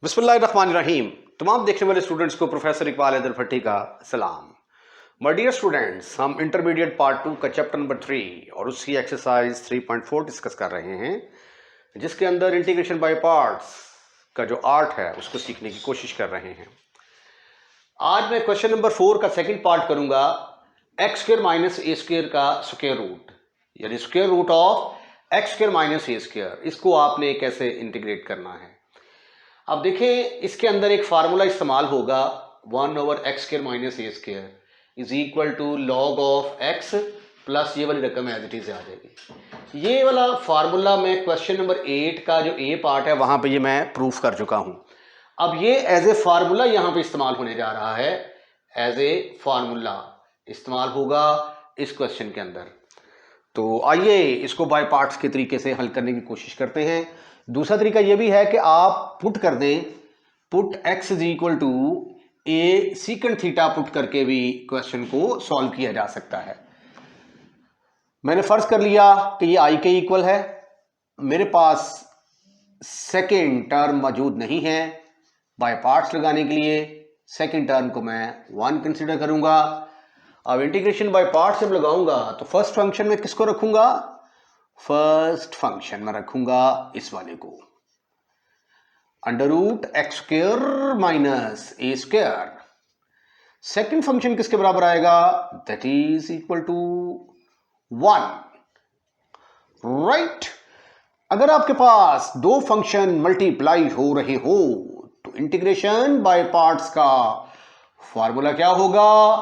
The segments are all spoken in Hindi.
बिस्मिल्लाहिर्रहमानिर्रहीम। तमाम देखने वाले स्टूडेंट्स को प्रोफेसर इकबाल हैदर भट्टी का सलाम। माय डियर स्टूडेंट्स, हम इंटरमीडिएट पार्ट 2 का चैप्टर नंबर 3 और उसकी एक्सरसाइज 3.4 डिस्कस कर रहे हैं, जिसके अंदर इंटीग्रेशन बाय पार्ट्स का जो आर्ट है उसको सीखने की कोशिश कर रहे हैं। आज मैं क्वेश्चन नंबर 4 का सेकंड पार्ट करूंगा, एक्स स्क्वायर माइनस ए स्क्वायर का स्क्वायर रूट, यानी square root of x square minus A square. इसको आपने कैसे इंटीग्रेट करना है। अब देखें, इसके अंदर एक फार्मूला इस्तेमाल होगा, 1/x square minus A square is equal to log of x plus ये वाली रकम एज इट इज आ जाएगी। ये वाला फार्मूला मैं क्वेश्चन नंबर 8 का जो ए पार्ट है वहां पे ये मैं प्रूफ कर चुका हूं। अब ये एज ए फार्मूला यहां पे इस्तेमाल होने जा रहा है, एज ए फार्मूला इस्तेमाल होगा इस क्वेश्चन के अंदर। तो आइए इसको बाय पार्ट्स के तरीके से हल करने की कोशिश करते हैं। दूसरा तरीका यह भी है कि आप पुट कर दें, put x is equal to a secant theta put करके भी क्वेश्चन को सॉल्व किया जा सकता है। मैंने फर्ज कर लिया कि ये i के इक्वल है, मेरे पास सेकेंड टर्म मौजूद नहीं है। बाय पार्ट्स लगाने के लिए सेकेंड टर्म को मैं 1 कंसिडर करूंगा। अब इंटीग्रेशन बाय पार्ट्स जब लगाऊंगा तो फर्स्ट फंक्शन में किसको रखूंगा, फर्स्ट फंक्शन में रखूंगा इस वाले को, under root x square minus ए स्क्वायर। सेकेंड फंक्शन किसके बराबर आएगा, that is equal to 1, right. अगर आपके पास दो फंक्शन मल्टीप्लाई हो रहे हो तो इंटीग्रेशन बाय पार्ट्स का फॉर्मूला क्या होगा,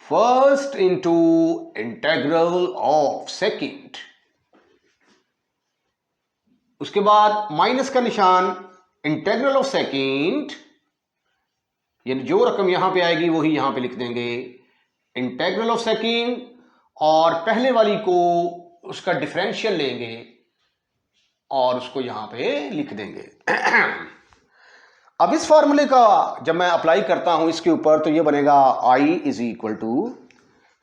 first into integral of second, उसके बाद माइनस का निशान, इंटेग्रल ऑफ सेकेंड, यानी जो रकम यहां पे आएगी वही यहां पे लिख देंगे, इंटेग्रल ऑफ सेकेंड, और पहले वाली को उसका डिफरेंशियल लेंगे और उसको यहां पे लिख देंगे। अब इस फॉर्मूले का जब मैं अप्लाई करता हूं इसके ऊपर तो ये बनेगा i is equal to,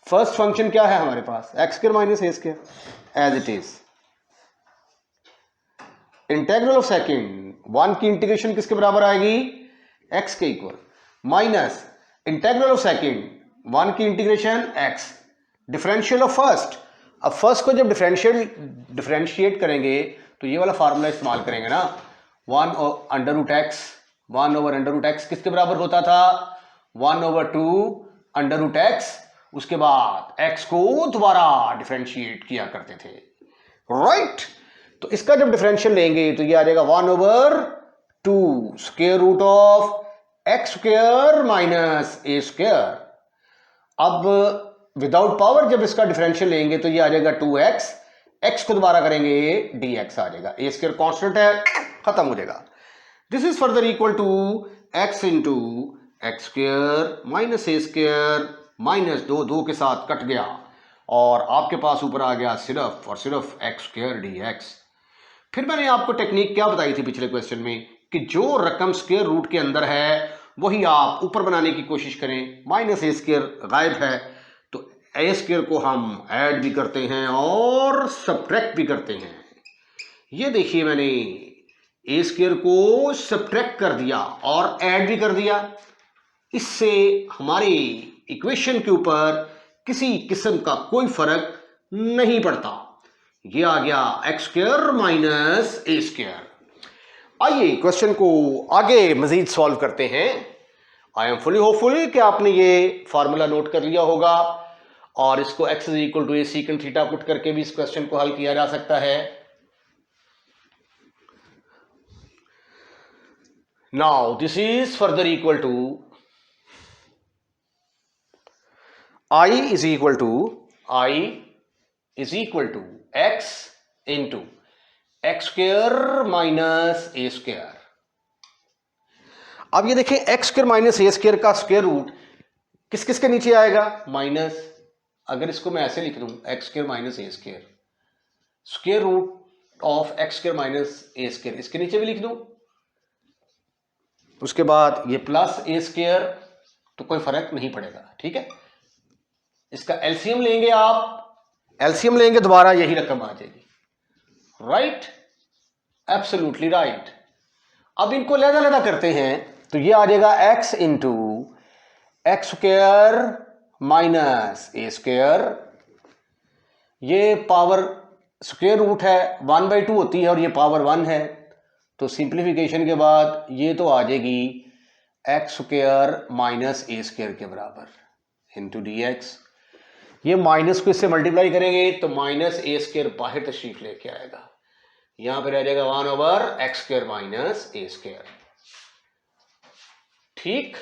first function क्या है हमारे पास, X square minus A square as it is, integral of second 1 की इंटीग्रेशन किसके बराबर आएगी, x के equal, minus integral of second 1 की integration x, differential of first. अब फर्स्ट को जब डिफरेंशिएट करेंगे तो ये वाला फार्मूला इस्तेमाल करेंगे ना, 1 under root x, 1 over under root x किसके बराबर होता था, 1/2 अंडर रूट एक्स, उसके बाद x को दोबारा डिफरेंशिएट किया करते थे, राइट। तो इसका जब डिफरेंशियल लेंगे तो ये आ जाएगा 1/2 square root of x square minus A square. अब विदाउट पावर जब इसका डिफरेंशियल लेंगे तो ये आ जाएगा 2x, x को दोबारा करेंगे dx आ जाएगा, ए स्क्वायर कॉन्स्टेंट है, खत्म हो जाएगा। This is further equal to x into x square minus A square, minus 2 के साथ कट गया और आपके पास ऊपर आ गया सिर्फ और सिर्फ एक्स स्क्वायर dx। फिर मैंने आपको टेक्निक क्या बताई थी पिछले क्वेश्चन में कि जो रकम स्क्वायर रूट के अंदर है वही आप ऊपर बनाने की कोशिश करें। माइनस ए स्क्वायर गायब है तो ए स्क्वायर को हम ऐड भी करते हैं और सब्ट्रैक्ट भी करते हैं। ये देखिए, मैंने ए स्क्वायर को सब्ट्रैक्ट कर दिया और ऐड भी कर दिया। इससे हमारी इक्वेशन के ऊपर किसी किस्म का कोई फर्क नहीं पड़ता। ये आ गया एक्स स्क्वायर माइनस ए स्क्वायर। आइए क्वेश्चन को आगे मजीद सॉल्व करते हैं। आई एम फुली होपफुल कि आपने ये फार्मूला नोट कर लिया होगा और इसको x is equal to a secant theta put करके भी इस क्वेश्चन को हल किया जा सकता है। Now this is further equal to i is equal to x into x square minus A square. अब ये देखें, एक्स स्क्वायर माइनस ए स्क्वायर का स्क्वायर रूट किस किस के नीचे आएगा, माइनस। अगर इसको मैं ऐसे लिख दूं, x square minus A square, square root of x square minus A square, इसके नीचे भी लिख दूं, उसके बाद ये प्लस ए स्क्वायर, तो कोई फर्क नहीं पड़ेगा, ठीक है। इसका एलसीएम लेंगे आप, एलसीएम लेंगे दोबारा यही रकम आ जाएगी, राइट, एब्सोल्युटली राइट। अब इनको अलग-अलग करते हैं तो ये आ जाएगा x into x square minus ए स्क्वायर, ये पावर स्क्वायर रूट है 1/2 होती है और ये पावर 1 है, तो सिंप्लीफिकेशन के बाद ये तो आ जाएगी एक्स स्क्वायर माइनस ए स्क्वायर के बराबर इंटू डी एक्स। ये माइनस को इससे मल्टीप्लाई करेंगे तो माइनस ए स्क्वायर बाहर तशरीफ लेके आएगा, यहां पर रह जाएगा 1/x² माइनस ए स्क्वायर। ठीक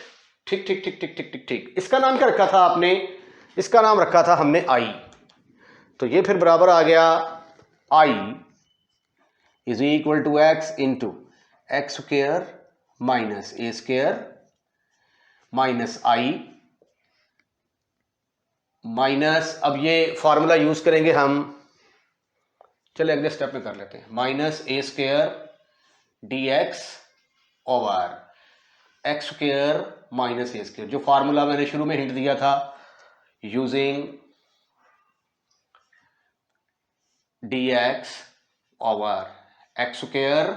ठीक ठीक ठीक ठीक ठीक ठीक ठीक। इसका नाम क्या रखा था आपने? इसका नाम रखा था हमने आई। तो ये फिर बराबर आ गया I is equal to x into x square minus A square minus I minus, अब ये फॉर्मूला यूज करेंगे हम, चले अगले स्टेप में कर लेते हैं, माइनस ए square D X over X square minus ए स्क्वायर, जो फार्मूला मैंने शुरू में हिंट दिया था, using D X over X square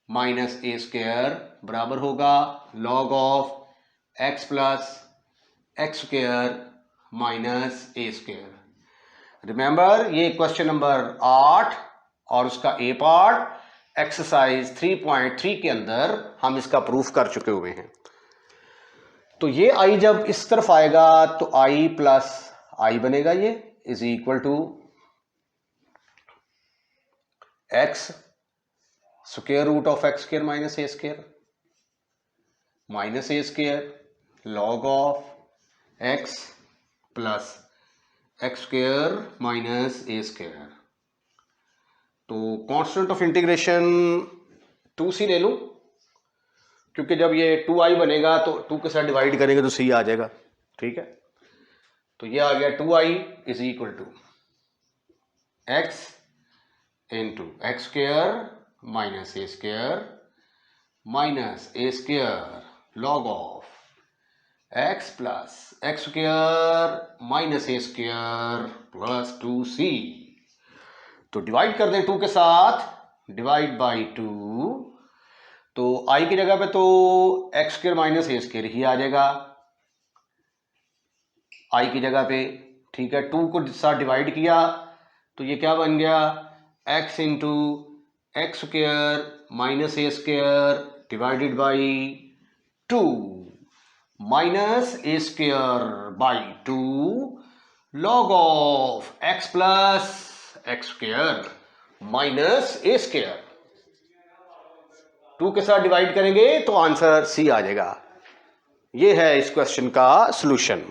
minus ए स्क्वायर बराबर होगा log of x plus x square minus A square. Remember ये क्वेश्चन नंबर 8 और उसका ए पार्ट एक्सरसाइज 3.3 के अंदर हम इसका प्रूफ कर चुके हुए हैं। तो ये आई जब इस तरफ आएगा तो आई प्लस आई बनेगा, ये is equal to x square root of x square minus A square log of x plus x square minus A square. तो कांस्टेंट ऑफ इंटीग्रेशन 2c ले लूं, क्योंकि जब ये 2i बनेगा तो 2 के साथ डिवाइड करेंगे तो c आ जाएगा। ठीक है, तो ये आ गया 2i is equal to x into x square minus A square log of x plus x square minus A square plus 2c। तो डिवाइड कर दें 2 के साथ, डिवाइड बाई 2, तो i की जगह पे तो एक्स स्क्वायर माइनस ए स्क्वायर ही आ जाएगा i की जगह पे। ठीक है, 2 को साथ डिवाइड किया तो ये क्या बन गया, x into x square minus A square divided by 2 minus A square by 2 log of x plus x square minus A square. 2 के साथ डिवाइड करेंगे तो आंसर सी आ जाएगा। ये है इस क्वेश्चन का सॉल्यूशन।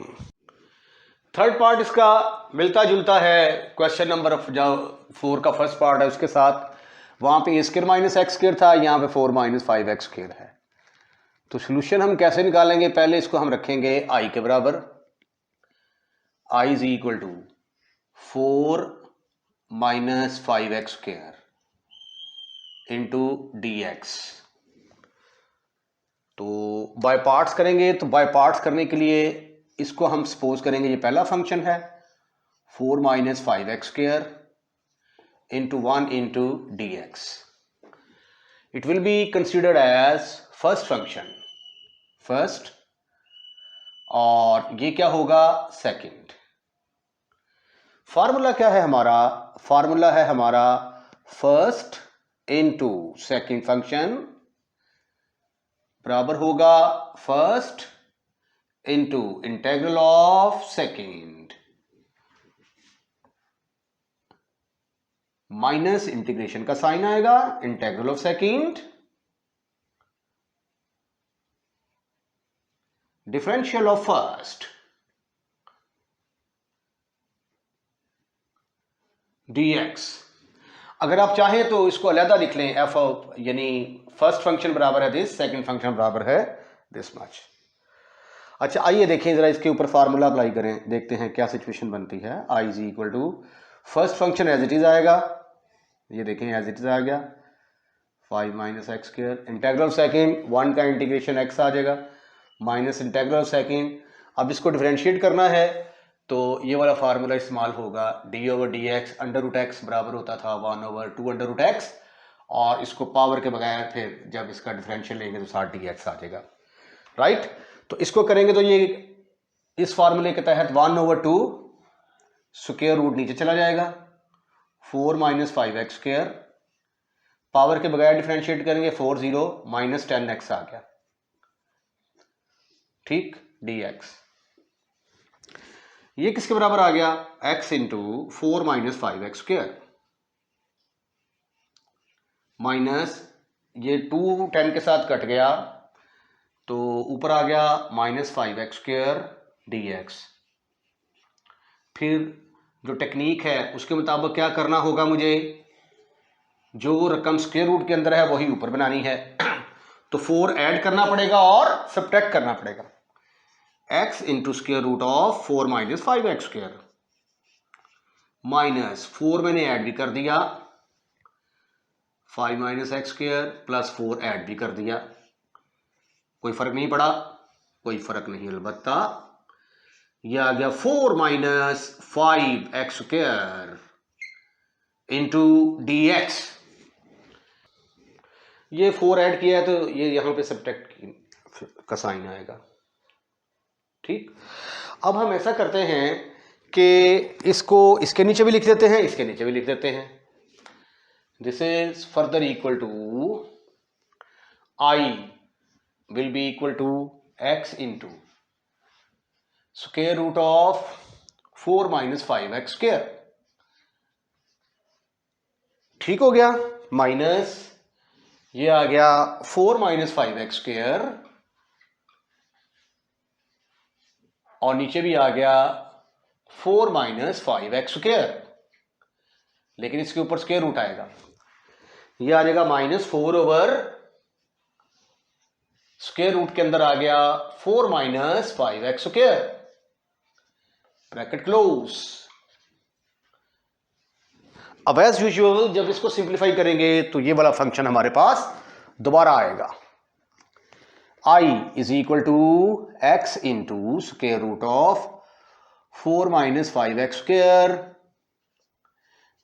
थर्ड पार्ट इसका मिलता जुलता है क्वेश्चन नंबर 4 का फर्स्ट पार्ट है उसके साथ। वहां पे ए स्क्वायर माइनस एक्स स्क्वायर था, यहाँ पे 4 माइनस 5x स्क्वायर है। तो सॉल्यूशन हम कैसे निकालेंगे? पहले इसको हम रखेंगे i के बराबर, i is equal to 4 minus 5x square into D x. तो बाय पार्ट्स करेंगे, तो बाय पार्ट्स करने के लिए इसको हम सपोज करेंगे ये पहला फंक्शन है 4 minus 5x square into 1 into D x. It will be considered as first function, first, और ये क्या होगा, सेकंड। फार्मूला क्या है हमारा? फार्मूला है हमारा फर्स्ट इंटू सेकंड फंक्शन बराबर होगा first into integral of second minus integration का साइन आएगा integral of second differential of first dx। अगर आप चाहें तो इसको अलहदा लिख लें, एफ ऑफ, यानी फर्स्ट फंक्शन बराबर है दिस, सेकंड फंक्शन बराबर है दिस मच। अच्छा आइए देखें जरा, इसके ऊपर फार्मूला अप्लाई करें, देखते हैं क्या सिचुएशन बनती है। i is equal to first function as it is आएगा, ये देखें एज इट इज आ गया 5 minus x square, integral second 1 का इंटीग्रेशन x आ जाएगा माइनस इंटेग्रल सेकंड। अब इसको डिफरेंशिएट करना है तो ये वाला फार्मूला इस्तेमाल होगा, d over d x under root x बराबर होता था 1/2 अंडर रूट एक्स, और इसको पावर के बगैर फिर जब इसका डिफरेंशियल लेंगे तो साथ dx आ जाएगा, राइट। तो इसको करेंगे तो ये इस फार्मूले के तहत 1/2 स्क्वायर रूट नीचे चला जाएगा, 4 - 5x स्क्वायर, पावर के बगैर डिफरेंशिएट करेंगे 4 0 - 10x आ गया, ठीक, dx। ये किसके बराबर आ गया, x into 4 - 5x square minus ये 2 10 के साथ कट गया तो ऊपर आ गया -5x स्क्वायर dx। फिर जो टेक्निक है उसके मुताबिक क्या करना होगा, मुझे जो रकम स्क्वायर रूट के अंदर है वही ऊपर बनानी है तो 4 ऐड करना पड़ेगा और सब्ट्रैक्ट करना पड़ेगा, x into square root of 4 - 5x square minus 4 मैंने ऐड भी कर दिया, 5 - x स्क्वायर प्लस 4 ऐड भी कर दिया, कोई फर्क नहीं पड़ा, कोई फर्क नहीं, अलबत्ता यह आ गया 4 - 5x स्क्वायर इंटू dx। ये 4 ऐड किया है तो ये यहां पे सब्ट्रैक्ट का साइन आएगा, ठीक। अब हम ऐसा करते हैं कि इसको इसके नीचे भी लिख देते हैं, इसके नीचे भी लिख देते हैं। This is further equal to I will be equal to x into square root of 4 - 5x square, ठीक हो गया, माइनस ये आ गया 4 - 5x स्क्वायर और नीचे भी आ गया 4 - 5x स्क्वायर, लेकिन इसके ऊपर स्क्वायर रूट आएगा, ये आ जाएगा -4 ओवर स्क्वायर रूट के अंदर आ गया 4 - 5x स्क्वायर, ब्रैकेट क्लोज। अब एज यूजुअल जब इसको सिंप्लीफाई करेंगे तो ये वाला फंक्शन हमारे पास दोबारा आएगा, I is equal to x into square root of 4 - 5x square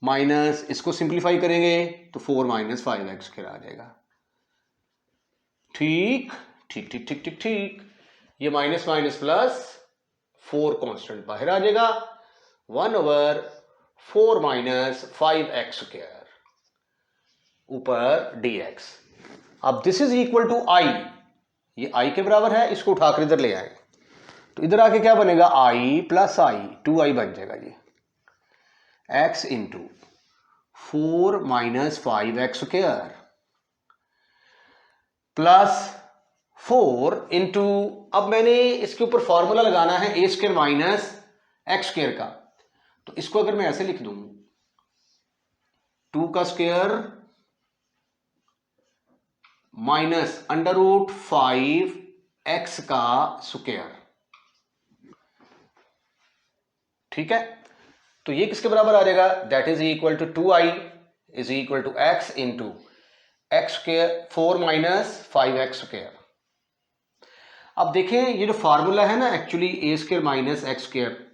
minus इसको सिंप्लीफाई करेंगे तो 4 - 5x स्क्वायर आ जाएगा, ठीक ठीक ठीक ठीक ठीक ठीक। ये माइनस माइनस प्लस 4 कांस्टेंट बाहर आ जाएगा, 1/4 - 5x स्क्वायर ऊपर dx। अब this is equal to I, ये I के बराबर है, इसको उठाकर इधर ले आए तो इधर आके क्या बनेगा, I प्लस I 2I बन जाएगा, ये x into 4 - 5x square plus 4 into, अब मैंने इसके ऊपर फॉर्मूला लगाना है a square minus x square का, तो इसको अगर मैं ऐसे लिख दूं 2 का स्क्वायर माइनस √5x का स्क्वायर, ठीक है। तो ये किसके बराबर आ जाएगा, that is equal to 2I is equal to x into x square 4 - 5x square. अब देखें ये जो फार्मूला है ना, actually a square minus x square,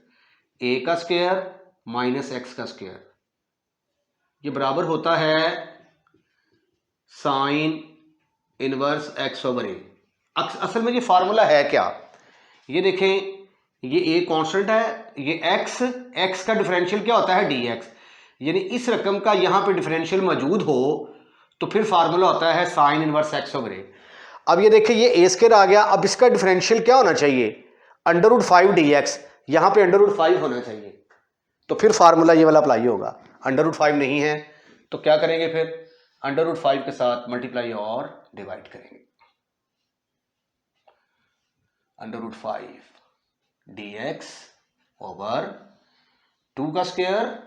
a का स्क्वायर माइनस x का स्क्वायर, ये बराबर होता है sine inverse x over a। असल में ये फार्मूला है क्या, ये देखें ये a कांस्टेंट है, ये x का डिफरेंशियल क्या होता है dx, यानी इस रकम का यहां पे डिफरेंशियल मौजूद हो तो फिर फार्मूला होता है sine inverse x over a। अब ये देखिए ये a स्क्वायर आ गया, अब इसका डिफरेंशियल क्या होना चाहिए, √5 dx, यहां पे √5 होना चाहिए, तो फिर फार्मूला ये वाला अप्लाई होगा। √5 नहीं है तो क्या करेंगे, फिर √5 के साथ मल्टीप्लाई और डिवाइड करेंगे, √5 dx ओवर 2 का स्क्वायर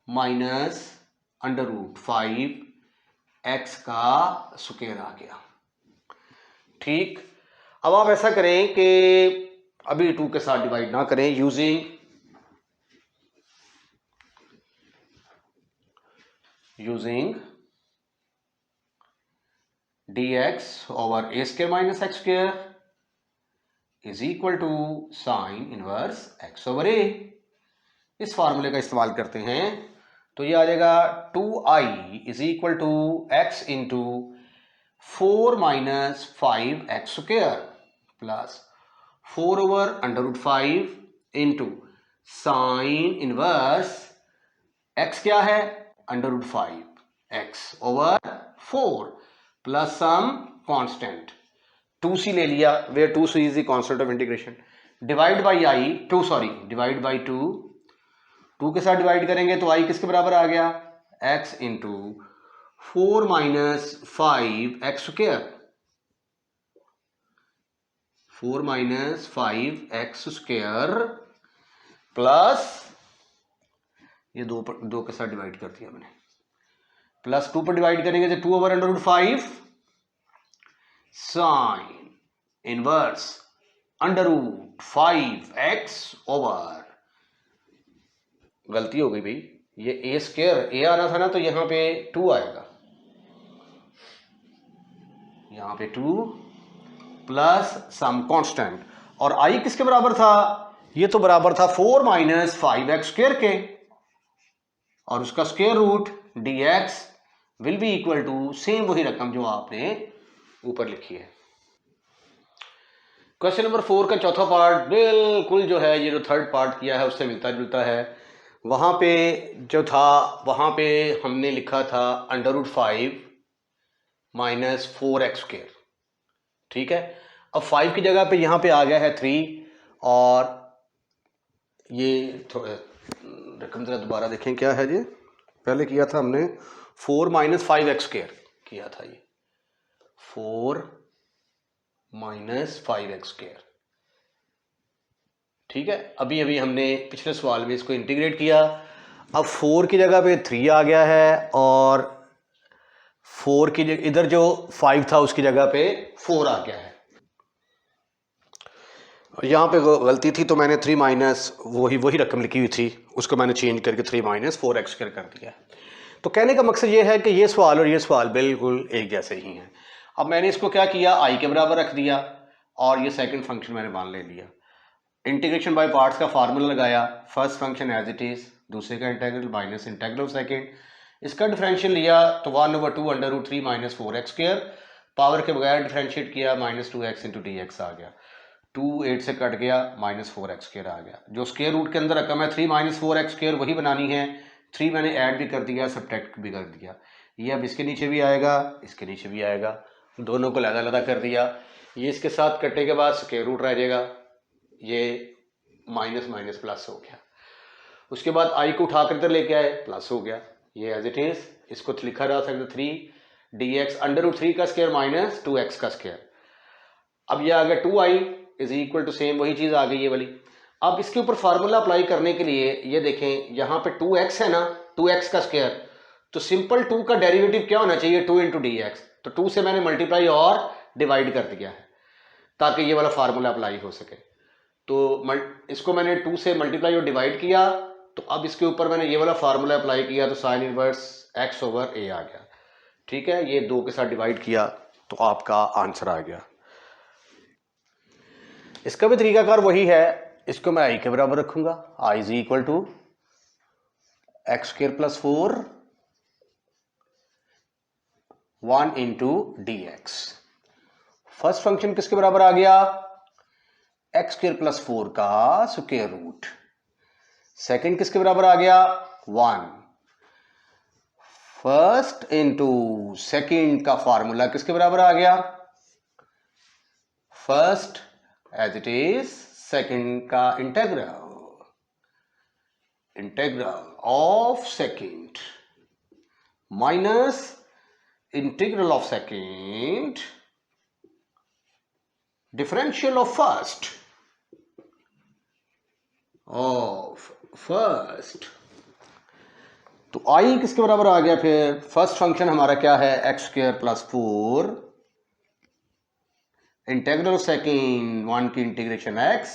माइनस √5 x का स्क्वायर आ गया, ठीक। अब आप ऐसा करें कि अभी 2 के साथ डिवाइड ना करें, using dx over a square minus x square is equal to sine inverse x over a। इस फार्मूले का इस्तेमाल करते हैं तो ये आ जाएगा 2i is equal to x into 4 minus 5x square plus 4 over under root 5 into sine inverse x क्या है under root 5 x over 4 plus some constant 2c ले लिया where 2c is the constant of integration divide by I divide by 2 के साथ डिवाइड करेंगे तो i किसके बराबर आ गया x into 4 minus 5x square 4 minus 5x square plus ये दो के साथ डिवाइड कर दिया मैंने प्लस 2 पर डिवाइड करेंगे तो 2 over under root 5 sine inverse under root 5x over गलती हो गई भाई ये a स्क्वायर a आना था ना तो यहां पे 2 आएगा यहां पे 2 प्लस सम कांस्टेंट और i किसके बराबर था ये तो बराबर था 4 माइनस 5x स्क्वायर के और उसका square root dx will be equal to same वही रकम जो आपने ऊपर लिखी है। क्वेश्चन नंबर 4 का चौथा पार्ट बिल्कुल जो है ये जो थर्ड पार्ट किया है उससे मिलता जुलता है। वहां पे जो था वहां पे हमने लिखा था under root 5 minus 4x square ठीक है। अब 5 की जगह पे यहां पे आ गया है 3 और ये रकम जरा दोबारा देखें क्या है ये पहले किया था हमने 4 माइनस 5x स्क्वायर किया था ये 4 माइनस 5x स्क्वायर ठीक है। अभी अभी हमने पिछले सवाल में इसको इंटीग्रेट किया अब 4 की जगह पे 3 आ गया है और 4 की इधर जो 5 था उसकी जगह पे 4 आ गया है। यहाँ पे गलती थी तो मैंने 3 माइनस वही रकम लिखी हुई थी उसको मैंने चेंज करके 3 माइनस 4x स्क्वायर कर दिया। तो कहने का मकसद ये है कि ये सवाल और ये सवाल बिल्कुल एक जैसे ही हैं। अब मैंने इसको क्या किया i के बराबर रख दिया और ये सेकंड फंक्शन मैंने मान ले लिया। इंटीग्रेशन बाय पार्ट्स का फार्मूला लगाया first function as it is दूसरे का integral minus integral of second इसका डिफरेंशियल लिया तो 1/2 under root 3 minus 4x square power के बगैर डिफरेंशिएट किया minus 2x into D X आ गया 2 8 से कट गया माइनस 4x स्क्वायर आ गया। जो स्क्वायर रूट के अंदर रकम है 3 माइनस 4x स्क्वायर वही बनानी है 3 मैंने ऐड भी कर दिया सब्ट्रैक्ट भी कर दिया ये अब इसके नीचे भी आएगा इसके नीचे भी आएगा दोनों को अलग-अलग कर दिया ये इसके साथ कटने के बाद स्क्वायर रूट रह जाएगा ये माइनस माइनस प्लस हो गया। उसके बाद i को उठाकर इधर लेके आए प्लस हो गया ये एज इट इज इसको लिखा जा सकता 3 dx अंडर रूट 3 का स्क्वायर माइनस 2x का स्क्वायर। अब ये आ गया 2i is equal to same वही चीज आ गई ये वाली। अब इसके ऊपर फार्मूला अप्लाई करने के लिए ये देखें यहाँ पे 2x है ना 2x का स्क्वायर तो सिंपल 2 का डेरिवेटिव क्या होना चाहिए 2 इंटू डी एक्स तो 2 से मैंने मल्टीप्लाई और डिवाइड कर दिया है ताकि ये वाला फार्मूला अप्लाई हो सके। तो इसको मैंने 2 से मल्टीप्लाई और डिवाइड किया तो अब इसके ऊपर मैंने ये वाला फार्मूला अप्लाई किया तो sign inverse x over a आ गया ठीक है। ये 2 के साथ डिवाइड किया तो आपका आंसर आ गया। इसका भी तरीकाकार वही है इसको मैं i के बराबर रखूंगा i is equal to x square plus 4 1 into D x. First function किसके बराबर आ गया एक्स स्क्वायर प्लस 4 का स्क्वायर रूट। सेकंड किसके बराबर आ गया 1 फर्स्ट इंटू सेकंड का फार्मूला किसके बराबर आ गया first as it is second का integral of second minus integral of second differential of first. तो i किसके बराबर आ गया फिर फर्स्ट फंक्शन हमारा क्या है X square plus 4 integral of second 1 की इंटीग्रेशन x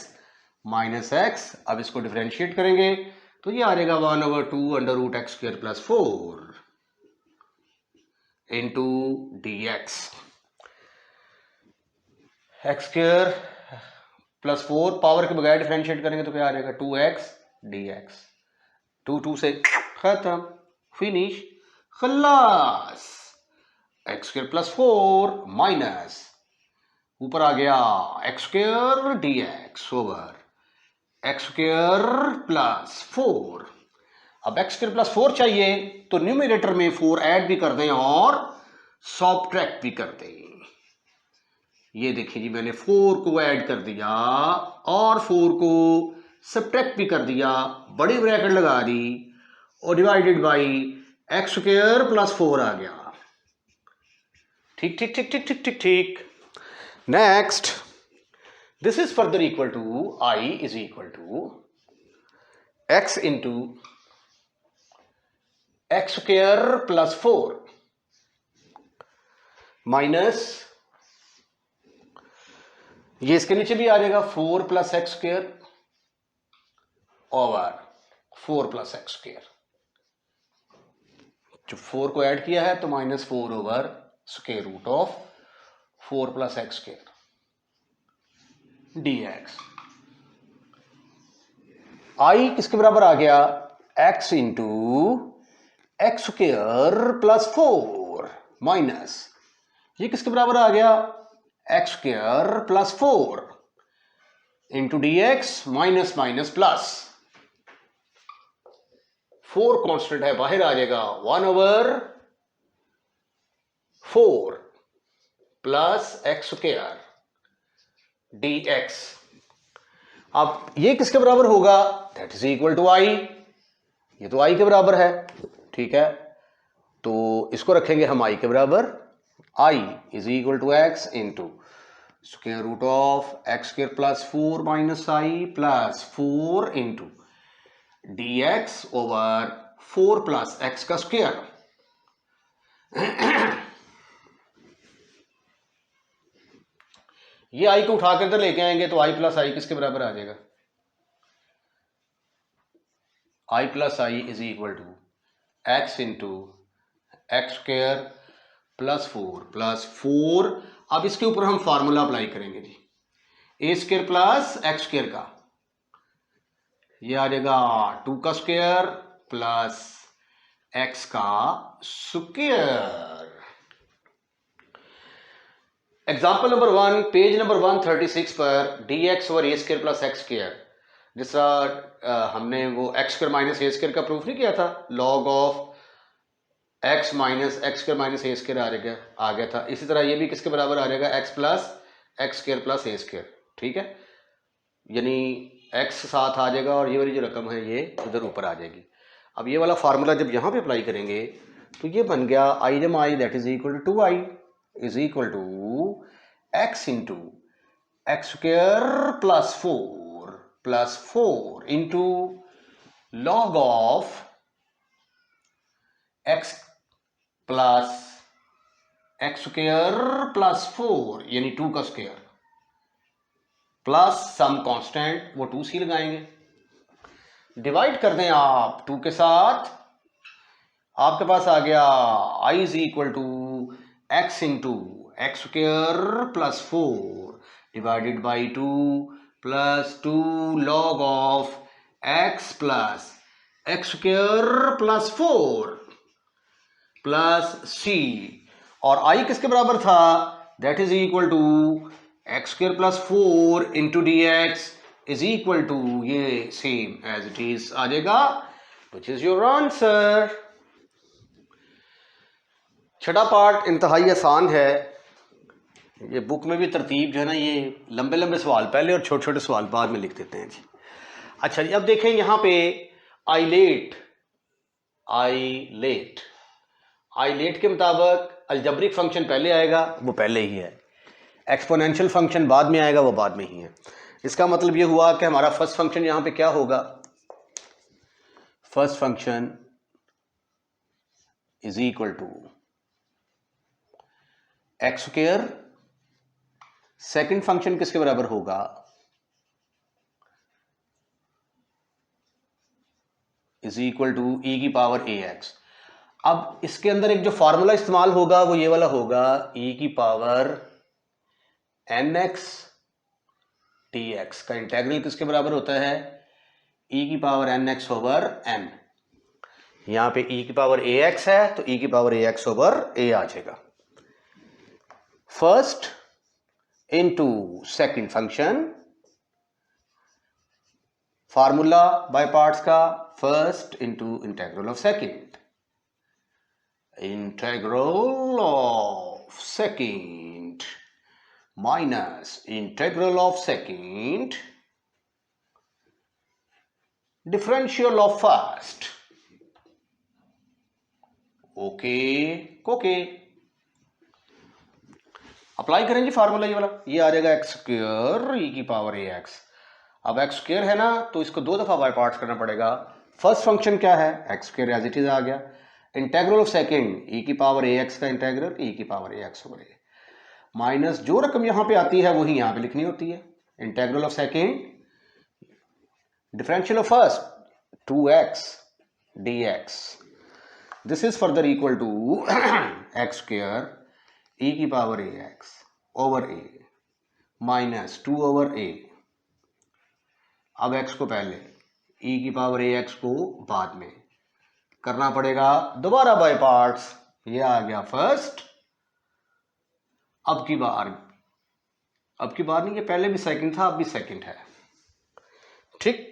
माइनस x। अब इसको डिफरेंशिएट करेंगे तो ये आ जाएगा 1/2 under root x square plus 4 into D x x square plus 4 power के बगैर डिफरेंशिएट करेंगे तो क्या आ जाएगा 2x dx 2 2 से खत्म फिनिश, खल्लास। एक्स स्क्वायर प्लस 4 माइनस ऊपर आ गया x square D X over X square plus 4। अब एक्स स्क्वायर प्लस 4 चाहिए तो न्यूमरेटर में 4 ऐड भी कर दें और सब्ट्रैक्ट भी कर दें। ये देखिए जी, मैंने 4 को ऐड कर दिया और 4 को सब्ट्रैक्ट भी कर दिया, बड़ी ब्रैकेट लगा दी और divided by x square plus 4 आ गया। ठीक ठीक ठीक ठीक ठीक ठीक ठीक। Next, this is further equal to I is equal to x into x square plus 4 minus ये इसके नीचे भी आ जाएगा 4 plus x square over 4 plus x square. जो 4 को ऐड किया है तो minus 4 over square root of 4 plus x square dx। I किसके बराबर आ गया, x into x square plus 4 minus ये किसके बराबर आ गया, x square plus 4 into D x minus minus plus 4 constant है बाहर आ जाएगा 1 over 4 plus x square D x. अब ये किसके बराबर होगा, दैट इज इक्वल टू आई। ये तो आई के बराबर है, ठीक है, तो इसको रखेंगे हम आई के बराबर। I is equal to x into square root of x square plus 4 minus I plus 4 into D X over 4 plus X का स्क्वायर। ये आई को उठा कर इधर लेके आएंगे तो आई प्लस आई किसके बराबर आ जाएगा, I plus I is equal to x into x square plus 4 अब इसके ऊपर हम फार्मूला अप्लाई करेंगे जी, A square plus x square का, ये आ जाएगा 2 का स्क्वायर प्लस एक्स का square. Example number 1 page number 136 पर D X over A square plus x square, जिस तरह हमने वो एक्स स्क्वायर माइनस ए स्क्वायर का प्रूफ नहीं किया था, log of X minus x square minus A square आ गया था, इसी तरह ये भी किसके बराबर आ जाएगा, X plus x square plus A square. ठीक है, यानी एक्स साथ आ जाएगा और ये वाली जो रकम है ये उधर ऊपर आ जाएगी। अब ये वाला फार्मूला जब यहाँ पे अप्लाई करेंगे तो ये बन गया आई जम I that is equal to 2i is equal to x into x square plus 4 into log of x plus x square plus 4 यानी 2 का स्क्वायर प्लस सम कांस्टेंट वो 2c लगाएंगे, डिवाइड कर दें आप 2 के साथ, आपके पास आ गया i is equal to x into x square plus 4 divided by 2 plus 2 log of x plus x square plus 4 plus c, और i किसके बराबर था, that is equal to x square plus 4 into D x is equal to ये सेम एज इट इज आ जाएगा, विच इज योर आंसर। छठा पार्ट इंतहाई आसान है, ये बुक में भी तरतीब जो है ना, ये लंबे लंबे सवाल पहले और छोटे छोटे सवाल बाद में लिख देते हैं जी। अच्छा जी, अब देखें यहाँ पे आइलेट के मुताबिक अलजबरिक फंक्शन पहले आएगा, वो पहले ही है, एक्सपोनेंशियल फंक्शन बाद में आएगा, वो बाद में ही है। इसका मतलब ये हुआ कि हमारा फर्स्ट फंक्शन यहाँ पे क्या होगा, first function is equal to x square, second function किसके बराबर होगा, इज इक्वल टू ई की पावर ए एक्स। अब इसके अंदर एक जो फॉर्मूला इस्तेमाल होगा वो ये वाला होगा, ई की power n x t x का इंटेग्रल किसके बराबर होता है, ई की power n x over n. यहाँ पे e की पावर ax है तो e की पावर ax ओवर a आ जाएगा। First into second function, formula by parts का, first into integral of second, integral of second minus integral of second differential of first. Okay okay, apply करेंगे फार्मूला ये वाला, ये आ जाएगा एक्स स्क्वायर ई की पावर ए एक्स। अब एक्स स्क्वायर है ना तो इसको दो दफा बाय पार्ट्स करना पड़ेगा। फर्स्ट फंक्शन क्या है, X square as it is आ गया, इंटीग्रल ऑफ सेकंड ई की पावर ए एक्स का इंटीग्रल ई की पावर ए एक्स ओवर ए, माइनस जो रकम यहां पे आती है वही यहां पे लिखनी होती है, integral of second differential of first 2x dx, this is further equal to x square e की power A x over A minus 2 over a. अब x को पहले, e की पावर ए एक्स को बाद में करना पड़ेगा दोबारा बाय पार्ट्स। ये आ गया फर्स्ट, अब की बार नहीं, ये पहले भी सेकंड था अब भी सेकंड है, ठीक।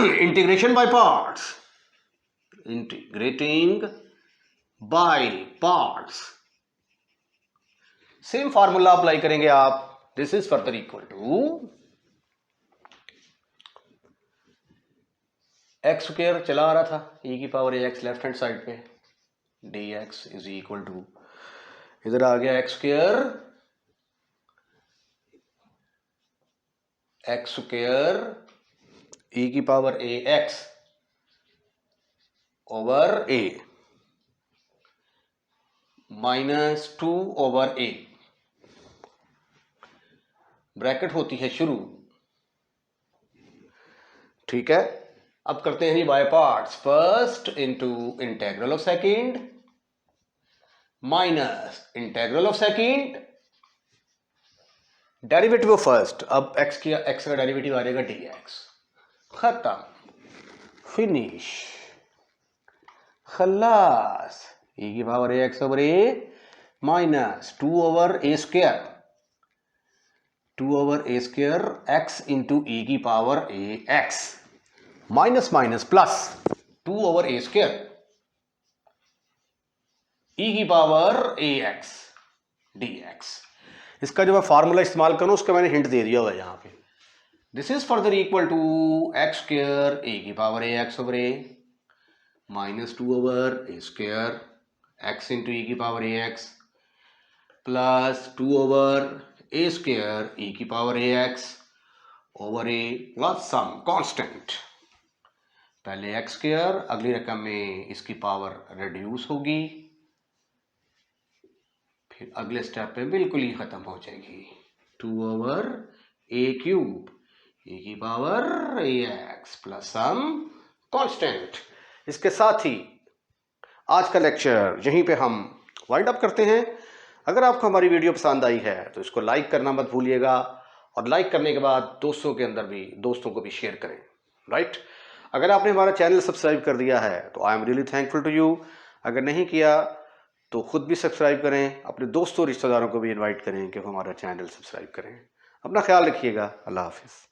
Integration by parts, integrating by parts, same formula apply करेंगे आप, this is further equal to x square चला आ रहा था e की पावर ए एक्स लेफ्ट हैंड साइड पे, dx इज इक्वल टू, इधर आ गया एक्स स्क्वायर e की power A x over A minus 2 over a, bracket होती है शुरू, ठीक है। अब करते हैं by parts, first into integral of second minus integral of second derivative of first. अब x का डेरिवेटिव आ जाएगा dx, खत्म, फिनिश, खलास। e की power A x over A minus 2 over A square, 2 over A square x into E की power A X minus minus plus 2 over A square E की पावर ए एक्स dx। इसका जो मैं फार्मूला इस्तेमाल करूं उसका मैंने हिंट दे दिया हुआ है यहां पे, this is further equal to x square A की power A x over A minus 2 over A square X into E की power A X plus 2 over A square E की power A x over A plus some constant. पहले एक्स स्क्वायर, अगली रकम में इसकी पावर रिड्यूस होगी, फिर अगले स्टेप पे बिल्कुल ही खत्म हो जाएगी, 2 ओवर ए क्यूब ए की पावर ए एक्स प्लस सम कांस्टेंट। इसके साथ ही आज का लेक्चर यहीं पे हम वाइंड अप करते हैं। अगर आपको हमारी वीडियो पसंद आई है तो इसको लाइक करना मत भूलिएगा, और लाइक करने के बाद दोस्तों को भी शेयर करें, राइट। अगर आपने हमारा चैनल सब्सक्राइब कर दिया है तो I am really thankful to you. अगर नहीं किया तो खुद भी सब्सक्राइब करें, अपने दोस्तों रिश्तेदारों को भी इनवाइट करें कि वो हमारा चैनल सब्सक्राइब करें। अपना ख्याल रखिएगा, अल्लाह हाफिज़।